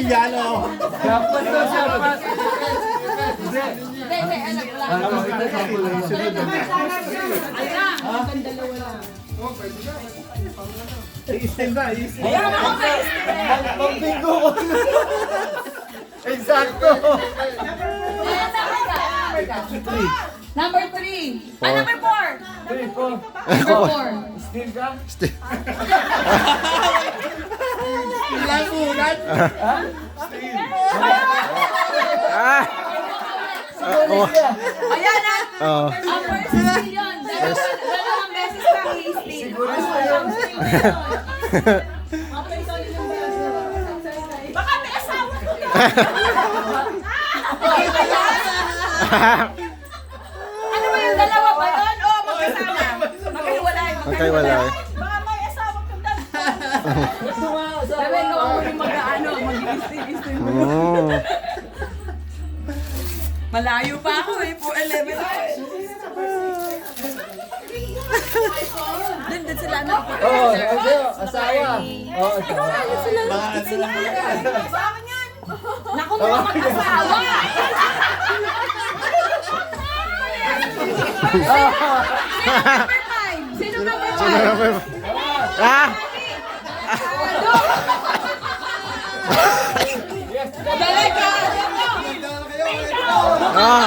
Yalo. Dapat to siya. Hindi, anak lang. I-steam ba? I-steam. Ayan ako kay Pambinggo ko. Eksakto. Number 3. Ah, number 4. Number 4. Steel ka? Ilan ulan? Ayan na. Oo. Ang first million. Dalawang beses pa hasty. Baka may asawa ko yan. Ano ba yung dalawa ba yun? O magkasama? Magkahiwalay. Magkahiwalay. Baka may asawa ko dyan. Sabi ko ako yung mag-ano, mag-istin-istin mo. Mm. Malayo pa ako eh, po 11 hours. Doon sila na. Oo, asawa. Oo, Sila Asawa niyan. Naku, mga mag-asawa. Sino number 5? Ah! Talaga. Ah!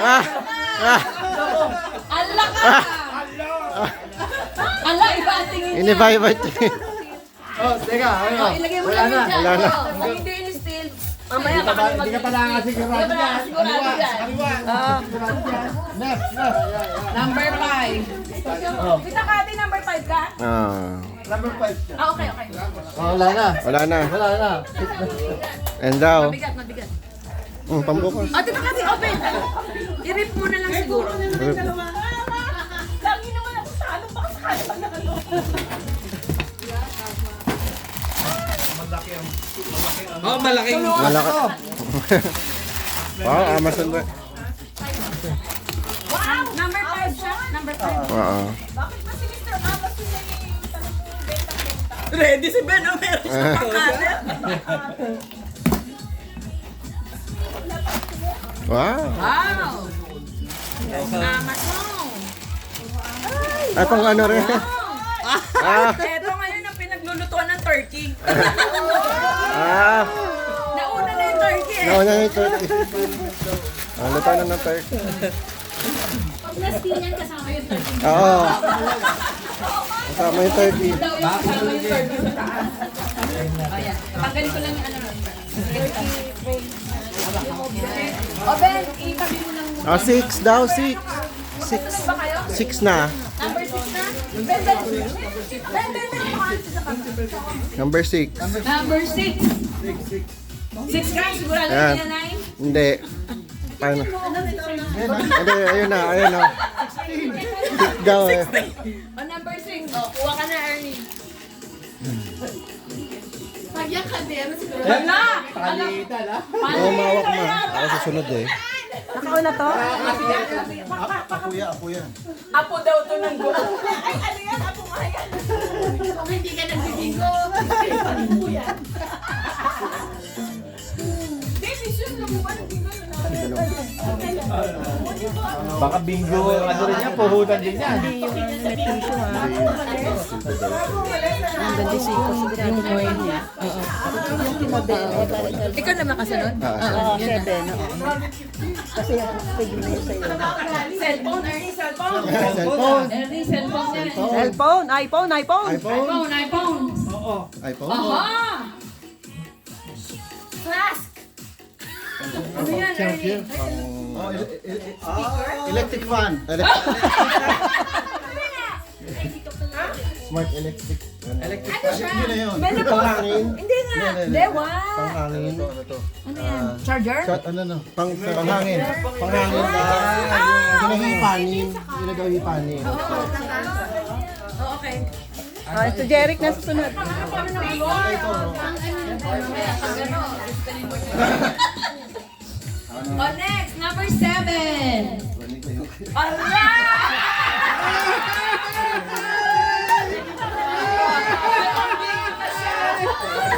Ah! Ah! Ala ka. Ala, iba ang tingin niya. Ini-invite. Oh, teka, ano? Oh, ilagay mo lang yun dyan. Wala na. Oh, kung hindi in still, mamaya baka Hindi ka pala nga sigurado Hindi ka pala yan. sigurado dyan. Kaliwa. Next, next. Number 5. Kita ka, ate, number 5 ka? Ah. Number 5. Ah, okay, okay. Oh, wala na. Wala na. Wala na. And daw. Mabigat, mabigat. Pambukas. Ate, kasi open. I-rip mo na lang siguro. Lagi naman ako sa ano, baka sakali pa na Oh, malaking. Malaki. Wow, Amazon ba? Wow! Number 5 siya. Number 5. Oo. Bakit ba si Mr. Abbas sila yung talagang benta-benta? Ready si Ben, oh, meron siya pangkalan. Wow. Wow! Amazon! Ay, pang ano rin. Ah. Ito ngayon ang pinaglulutuan ng turkey. Ah. Nauna na yung turkey eh. Nauna na yung turkey. Ah, luto na ng turkey. Pag nastinyan kasama yung turkey. Oo. Kasama yung turkey. Daw yung kasama yung turkey sa taas. Ayan. Tanggalin ko lang yung ano. O Ben, itabi mo lang muna. Ah, 6 daw, 6. 6. Ba kayo? 6 na. Number 6 na? Ben, Ben. Ben, Ben, Ben. Makahansin sa kami. Number 6. Number 6. 6 ka? Sigurado Ayan. na 9? Hindi. Paano? Hindi, ayun na, ayun na. 6 daw eh. O number 6. O, kuha ka na, Ernie. Pagyak ka din, sigurado. Wala! Palitan, ha? Oo, mawak ma. Ako susunod eh. Nakauna to? Apo yan. Apo daw to ng go. Ay, ano yan? Apo nga yan. Kung hindi ka nagbibigo, apo yan. Baby, sure na mo ba nagbigo? Baka bingo, ano rin yan, puhutan din yan. Ikaw naman kasunod? Oo, 7. Kasi pwede mo sa'yo. Cellphone, Ernie, cellphone. Cellphone. Ernie, cellphone yan. Cellphone, iPhone. iPhone. iPhone, iPhone. iPhone. Aha! Flask. Ano yan, Ernie? Electric fan. Smart electric. Ano siya? Hindi Panghangin. Hindi nga. Hindi, wow. Panghangin. Ano yan? Charger? Ano no? Panghangin. Panghangin na hinahipanin. Ginagawa hipanin. Oh, okay. Ito Jeric na susunod. Oh, next, number 7.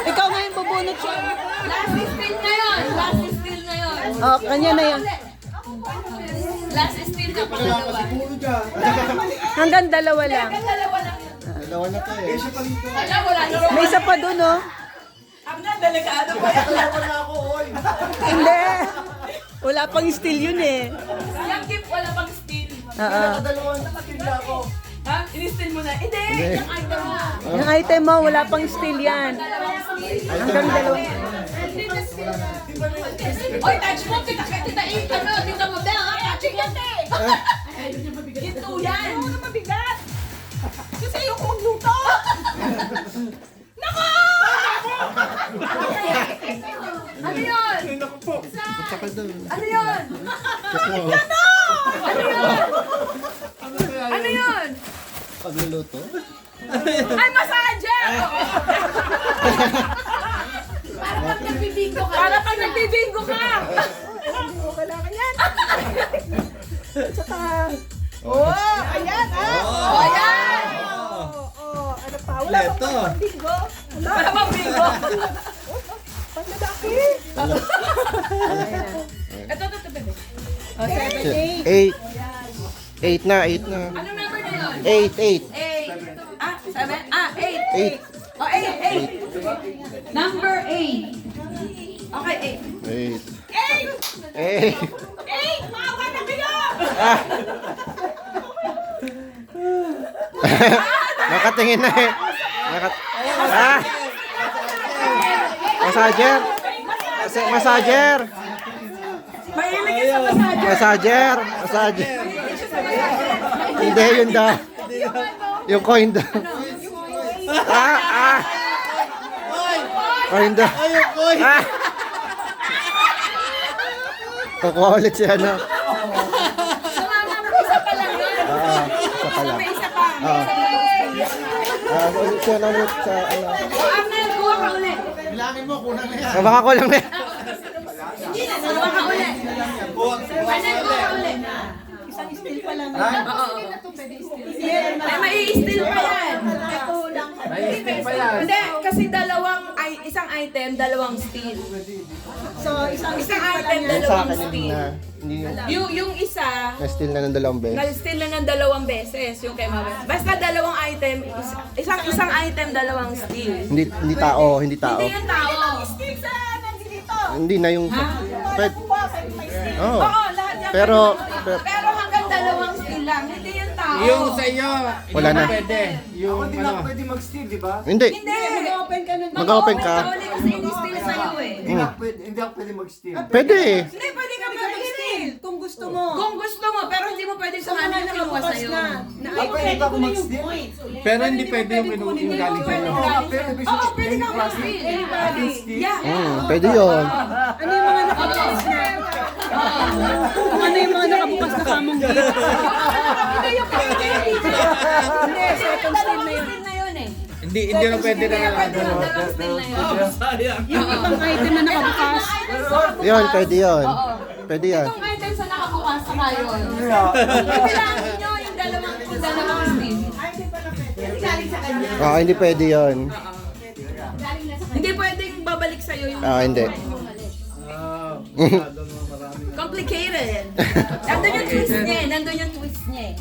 Ikaw nga yung bubunot siya. Last steal ngayon. Last steal ngayon. Oh, kanya na yan. Last steal ka pangalawa. Hanggang dalawa lang. Dalawa lang yun. Dalawa na to eh. Wala, wala na rin. May isa pa dun, oh. Ang nga, delikado pa yan. Hindi. Wala pang steal yun eh. Yung gift, wala pang steal. Oo. Ha? In-steal mo na? Hindi, yung item mo. Yung item mo, wala pang steal yan. Hanggang dalawa. Oy, touch mo, kita, ano, tita mo, Bel, ha? Touching yan, eh. Ito yan. Ano na mabigat? Kasi ayoko magluto. Nako! Ano yun? Tsaka doon. Ano yun? Check mo. Ano yun? Ano yun? Pagluluto. Ay, massager! Para pag nagbibingo ka. Para pag nagbibingo ka. Kailangan yan. Oh, ayan, ah. Oh, ayan. Oh, ano pa? Wala pang Leto. bingo. Para magbingo. Paglalaki. Ito, bebe. Oh, 7, 8. 8. 8 na, 8 na. Anong number na yun? 8, 8. 8. Ah, 7? Ah, 8. 8. Oh, 8. Number 8. Okay, 8. 8. 8. 8! Maawa na kayo! Nakatingin na eh. Ah! Massager. Massager. Mahilig ka sa massager. Massager. Massager. Hindi, yun daw. Yung coin daw. Ah! Coin daw. Ah! Kukuha ulit siya, no? Sumama mo, isa pa lang yun. Isa pa lang. May isa pa. Ah. Ulit siya na ulit sa, ano. Arnel, kuha ka ulit. Baka ko lang na. Kuha ka ulit. Arnel, kuha ka ulit. Isang steal pa lang. Ay, mai-steal pa yan. May pa yan. Hindi, kasi isang item, dalawang steal. So, isang Isang steal pa lang item, yan. Sa dalawang akin, hindi steal. na. Hindi Yung isa, na-steal na ng dalawang beses. na-steal na ng dalawang beses yung kay Mama. Basta dalawang item, isang item, dalawang steal. Hindi tao, hindi tao. Hindi yung tao. Hindi na yung... Oh. Oo, lahat yan. Pero, Pero hanggang dalawang steal lang. Hindi yung tao. Yung sa iyo, Wala na. Pwede. Yung ano. hindi. Hindi. Mag-open ka ng Mag-open ka. Kasi ini-steal sa'yo eh. Hindi ako pwede mag-steal. Pwede eh. Hindi, pwede ka mag-steal. Kung gusto mo. Kung gusto mo, pero hindi mo pwede kuhanin yung kinuha Nakabukas sa'yo. na. Hindi pwede ba ako mag-steal? Pero hindi pwede yung yung galing sa iyo. Oo, pwede ka mag-steal. Yeah. Pwede yun. Ano yung mga nakabukas na? Kung ano yung mga nakabukas na kamong gate. Hindi yung pwede. Hindi, second steal na yun. Steal na yun eh. Hindi na pwede na Pwede yung dalawang steal na yun. Yung ibang item na nakabukas. Yun, pwede yun. Pwede yan. Itong item sa nakabukas sa kayo. Ibilangin nyo yung dalawang steal. Ah, hindi pwede yun. Hindi pwedeng babalik sa'yo yung Hindi. complicated. Nandun yung twist niya eh. Nandun yung twist niya eh.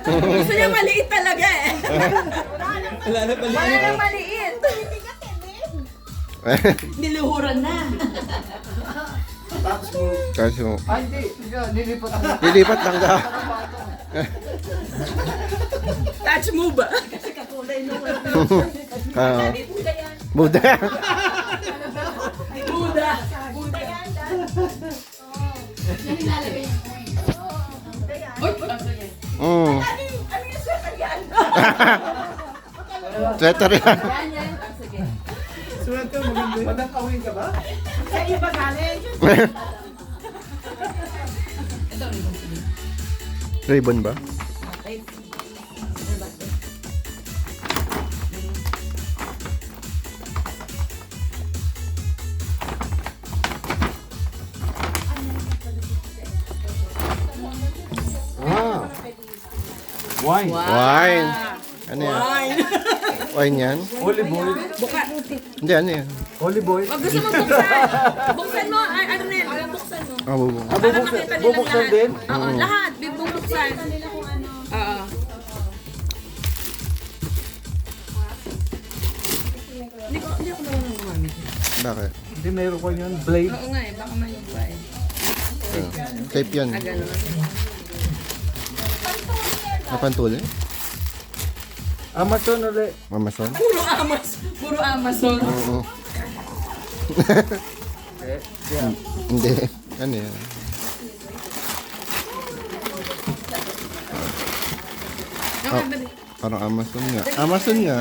Gusto niya maliit talaga eh. Wala na pala. Wala nang maliit. Niluhuran na. Kasi mo. Hindi. Nilipat ako. Lilipat lang daw. Touch move ba? Ah, Buda yan. Buda. Buda. Buda yan. Yan nilalagay niya. Uy! Mm. Ano yung sweater yan? Sweater yan. Yan. Sige. Madang kawin ka ba? Sa iba galing. Ribbon ba? Wine. Wine. Ano yan? Wine yan? Olive oil. Hindi, ano yan? Olive oil. Wag gusto mo buksan. Buksan mo. Ay, ano na yan? Buksan mo. Ah, bubo. Para makita nilang bubuksan lahat. din? Oo, lahat. Bubuksan. Oo. Hindi ako marunong gumamit. Bakit? Hindi, meron ko yun. Blade. Oo nga eh, baka mahigwa eh. Tape yan. Ah, ganun. Napantuli? Amazon ulit. Amazon? Puro Amazon. Oo. Hindi. Ano yan? Okay, Parang Amazon nga. Amazon nga.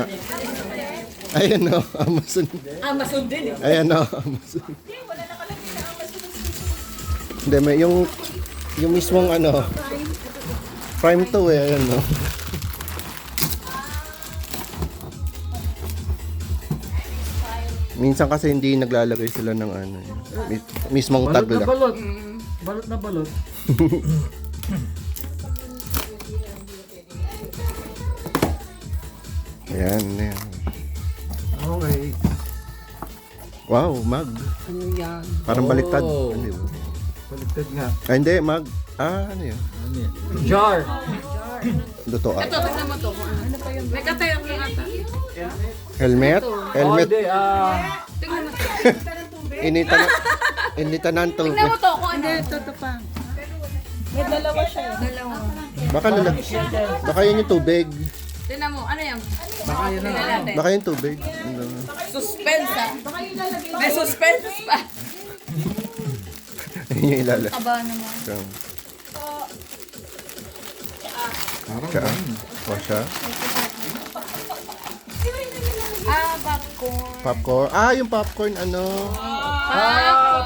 Ayan o, Amazon. Amazon din eh. Ayan o, Amazon. Hindi, may yung mismong ano, Prime 2 eh, ayan o. Minsan kasi hindi naglalagay sila ng ano, mismong tag lang. Balot. Balot na balot. Ayan, ayan. Okay. Wow, mag. Ano yan? Parang baliktad. Oh. Ano yun? Baliktad nga. Ay, hindi, mag. Ah, ano yun? Jar. Luto ah. Ito, tignan mo to. Ano pa yun? May katayang lang ata. Helmet? Helmet. Hindi, Tignan mo to. Inita ng tubig. Tignan mo to kung ano. Ito pa. May dalawa siya. Dalawa. Baka yun yung tubig. Tignan mo, ano yan? baka yun na. Tignan natin. Baka yung tubig. Ano? Suspense ah. May suspense pa. Ayun yung ilalim. Aba naman. Siya. O siya. Ah, popcorn. Popcorn. Ah, yung popcorn ano.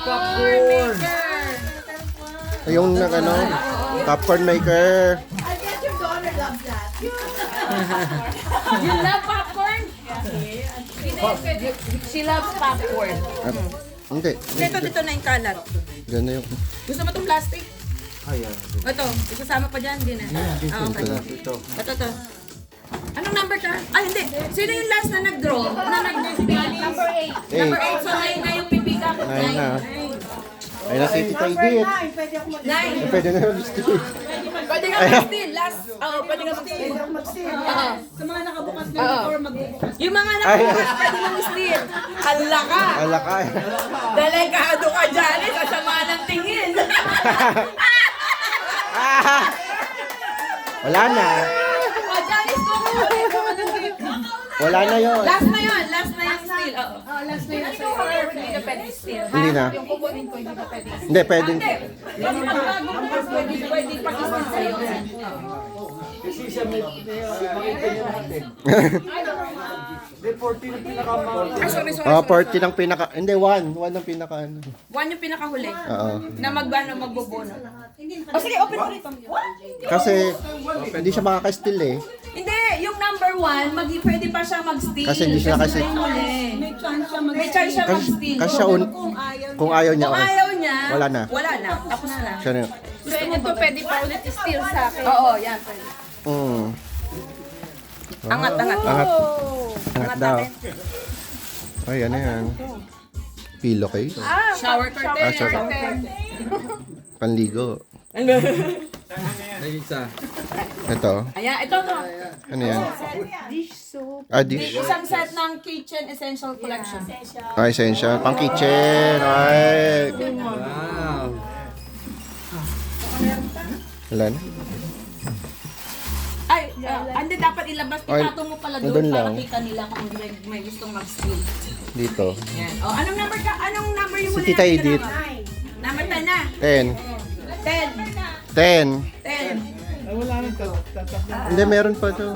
Popcorn. Yung ano. Popcorn maker. You love popcorn? She loves popcorn. Hindi. Dito na yung kalat. Gano'n yung. Gusto mo itong plastic? Ayan. Ito, isasama pa dyan din eh. Ah, okay. Ito. Ito. Anong number ka? Ah, hindi. Sino yung last na nag-draw? Na nag-pick? Number 8. Number 8. So, 9 na yung pipick up. 9. Ayun na. Ayun na si Tita Edith. 9. Pwede na yung gusto. Pwede nga mag-steal. Last. Oo, pwede nga mag-steal. Oo. Sa mga nakabukas na door, magbubukas. Yung mga nakabukas, pwede nga mag-steal. Hala ka. Alakay. Delegado ka, Janice. Kasama ng tingin. Wala na. O, Janice, kukunin. Wala na yun. Last na yun. Last na yung steal. Oo. Last na yun. Hindi ka pwede steal. Hindi na. Yung kukunin ko, hindi ka pwede. Hindi, pwedeng. Kasi pag bago bukas, pwede pag-steal sa'yo. Kasi siya may makita niyo lahat eh. Hindi, 14 ang pinakamahal. Ah, sorry. Oh, 40 ng pinaka. Hindi, 1. 1 ang pinaka ano. 1 yung pinakahuli. Oo. Na magbobono. O sige, open mo rito. Kasi hindi siya makaka-steal eh. Hindi, yung number 1, pwede pa siya mag-steal. Kasi hindi siya kasi- yung huli. May chance siya May chance siya Kasi, mag-steal. kasi siya kung ayaw niya. Kung Okay. ayaw niya, Wala na. Wala na. Tapos na. Siya na. Gusto mo ba? Pwede pa ulit steal sa akin. Oo, yan. Pwede. Angat. Angat. Angat daw. natin. Ay, ano yan? Pillowcase? Shower curtain. Ah, shower. Panligo. May isa. Ito. Ayan, ito to. Ano yan? Ah, dish. Isang set ng Kitchen Essential Collection. Ah, essential. Pang kitchen. Ay. Wow. Wala na. Ay, hindi dapat ilabas. Ay, Itato mo pala nandun doon para lang. kita nila kung may gustong mag-steal. Dito. Yan. O, anong number ka? Anong number yung Si huli Tita natin Edith. ginawa? Number 10 na. 10. 10. 10. 10. Ay, wala nang Hindi, meron pa to.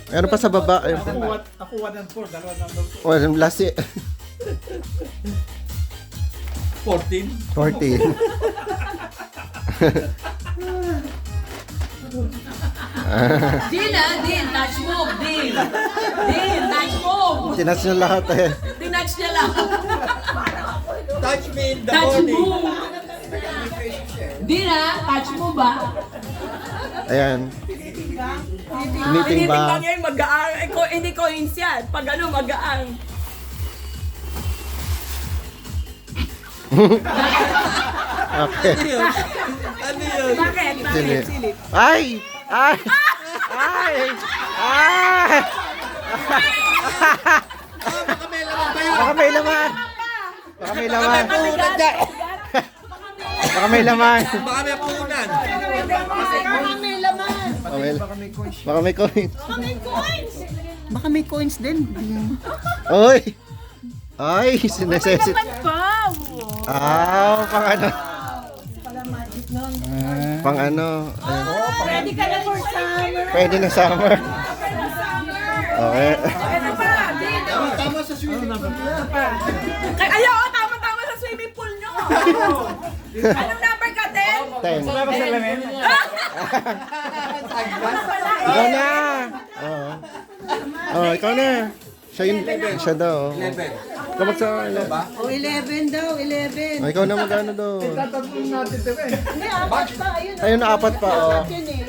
Meron pa sa baba. Ayun pa. Ako 1 and 4, dalawa number 4. Oh, last year. 14. 14. Deal touch move, deal. Deal, touch move. Tinatch na lahat eh. Tinatch niya lang. Touch me in the Touch morning. move. Deal touch move ba? Ayan. Tinitimbang yan, mag-aang. Hindi coins yan. Pag ano, mag-aang. Okay. Ano yun? Bakit? Sili. Bakit? Silip. Ay! Ay! Ay! Ay! Baka may laman ba yun? Baka may laman! Baka may laman! Punan dyan! Baka may laman! Baka may punan! Baka may coin. Baka may coins din. Oy! Ay! Sinesesit. Wow! Ah, pang ano? Pang ano? Ayun. Ready ka na for summer. Pwede na summer. Okay. Ano pa? Dito. Tama sa swimming pool niya. Ayaw, tama-tama sa swimming pool nyo. Anong number ka, 10? 10. Wala ba sa lamin? Ikaw na! Oo. Oh, ikaw na. Siya daw. 11. Kapag sa... Oh, 11 daw, 11. Oh, ikaw na magano daw. Tatanong natin ito eh. Hindi, apat pa. Ayun. Ayun, apat pa. Oh. Yan eh.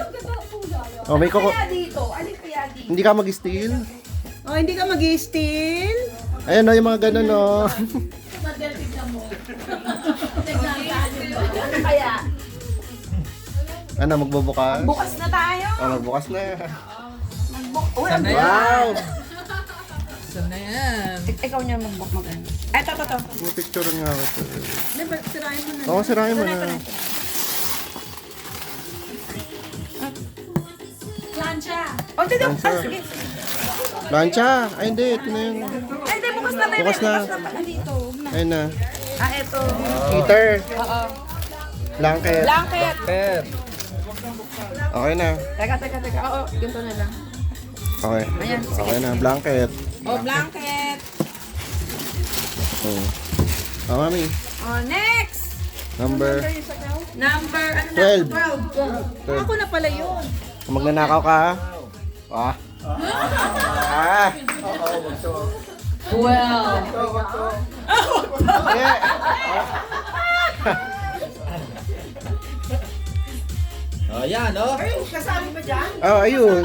Oh, may koko. Kaya dito. Alin kaya dito? Hindi ka mag-steal? Oh, hindi ka mag-steal? Ayun, oh, yung mga ganun, oh. Ano kaya? Ano, magbubukas? Bukas na tayo. Oh, magbukas na. Uy, Wow! Saan na yan? ikaw niya mag-ano. Eto. May picture nga ako. Hindi, ba't sirahin mo na? Oo, sirahin mo na. Plancha. O, dito. Plancha. Sige. Plancha! Ay, hindi. Ito na yun. Ay, hindi. Bukas na tayo. Bukas na. Bukas na pala dito. Ayun na. Eto. Heater. Oo. Blanket. Blanket. Okay na. Teka. Oo, ganito na lang. Okay. Ayan, sige. Okay na. Blanket. O, blanket. Oh. Oh, mami. O, next. Number Number, ano na? 12. 12. Ako na pala yun. Kung magnanakaw ka, ah. Ah. Well. Yeah. Oh, yan, oh. Kasama ba dyan? Oh, ayun.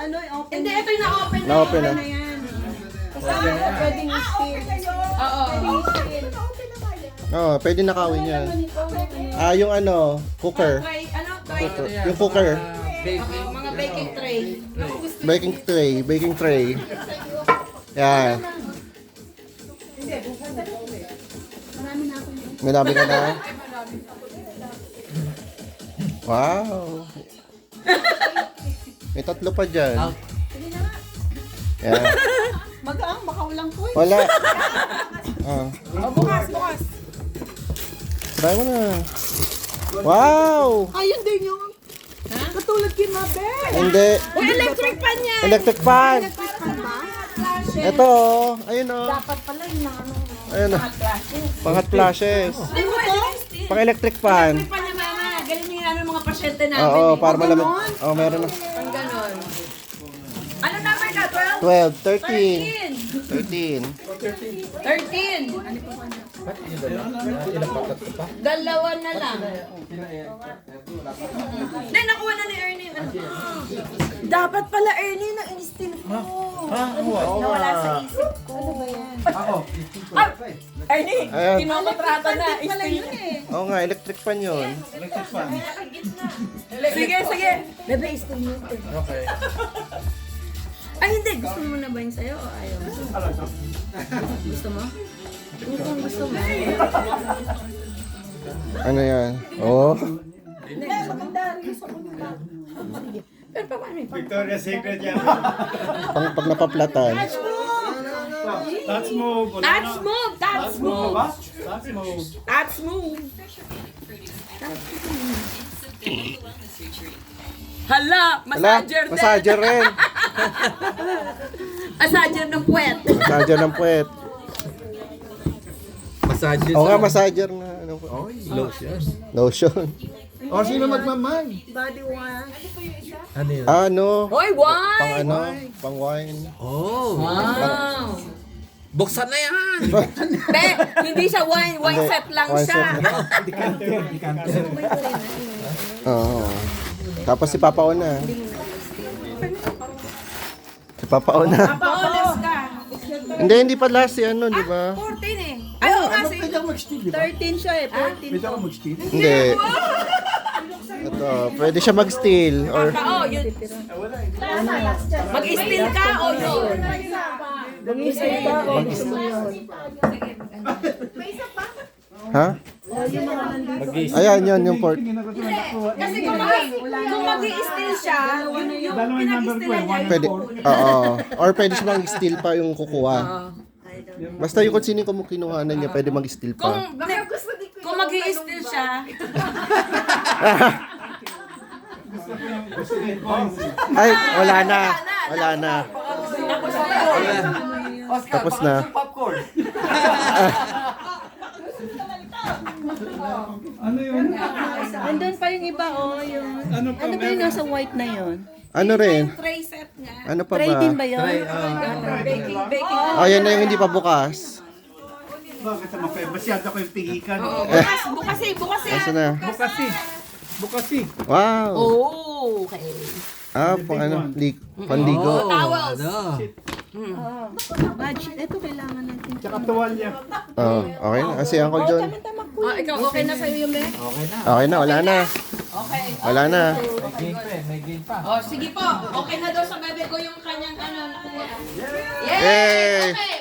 Ano, open. Hindi, ito yung na-open na. Na-open na. na yan. Kasama ko pwedeng steal. Oo. Oh, pwede nakawin yan. Ah, yung ano, cooker. Tray, ano? Tray. Cooker. Yung cooker. Baking. Mga baking tray. Baking tray. Yan. May dami ka na? Wow. May tatlo pa dyan. Yan. Magaang, baka walang coins. Wala. Ah. O, bukas. Try mo na. Wow! Ayun din yung... Katulad kay Mabel. Hindi. Uy, electric pan yan. Electric fan. Ito oh. Ayun oh. Dapat pala yung ano. Ayun oh. Pang hot flashes. Ay, mo, electric Pang electric fan. pan niya, mama. Galing niya ano mga pasyente namin. Oo, eh. para malamig. Oh, meron na. Ang ganon. Ano number ka? 12, 13. 13. 13. Dalawa na lang. Hindi, nakuha na ni Ernie. Ano? Dapat pala Ernie na in-steal ko. Nawala sa isip ko. Ano ba yan? Ah, Ernie, Ayan. kinokontrata na. I-steal. Oo nga, electric fan yun. Sige. Bebe, i-steal mo ito. Okay. Ay, hindi. Gusto mo na ba yun sa'yo o ayaw? Gusto mo? Kung gusto mo. Ano yan? Oh. Hindi, maganda. Gusto ko na. Pero pa paano? Victoria's Secret yan. Pag napaplatan. Let's move. That's move! That's move! Let's move. That's move! Hala! Wala, Massager din! massager rin. Massager ng puwet! Massager ng puwet. Massage. Oo nga, massager na. Ano po? Oh, lotion. Lotion. O, sino magmamay? Body wash. Ano yun? Ano? Hoy, Pang wine! ano? Pang wine. Oh. Wow! Buksan na yan. Be, hindi siya wine. Wine Hindi. set lang Wine siya. set Oo. Tapos si Papa na. Si Papa O na. Paolas ka. Hindi pa last si ano, di ba? 14 eh. Ay, oo nga si... Pwede ako mag-steal, di ba? 13 siya eh, 14 Pwede ako mag-steal? Hindi. Ito, pwede siya mag-steal or Oo, yun. Mag-steal ka o yun? ha? Ayan, yun yung port. Kasi kung mag-steal siya, yun yung pinag-stealan niya. Pwede, oo. Or pwede siya mag-steal pa yung kukuha. Basta yung kung sino yung kinuhanan niya, pwede mag-steal pa. Kung mag-steal siya, Ay, wala na. Wala na. Oscar, Tapos na. bakit yung popcorn? Ano yun? Andun pa yung iba, oh. Yung, ano ba yung nasa white na yun? Ano rin? tray set niya. Ano pa Tray din ba? ba yun? Baking. Oh, yan na yung hindi pa bukas. Bakit naman kayo? Masyado ko yung pigikan. Bukas eh. Asa na? Bukasi. Wow. Oh, okay. Ah, pang ano, panligo. Towels. Badge, ito kailangan natin. Tsaka tuwalya. Oh, okay na. Kasi Uncle John. Ikaw, okay na sa'yo yung Okay na, wala na. Okay. Wala na. May game pa. Oh, sige po. Okay na daw sa bebe ko yung kanyang ano. Nakuha. Yay! Okay,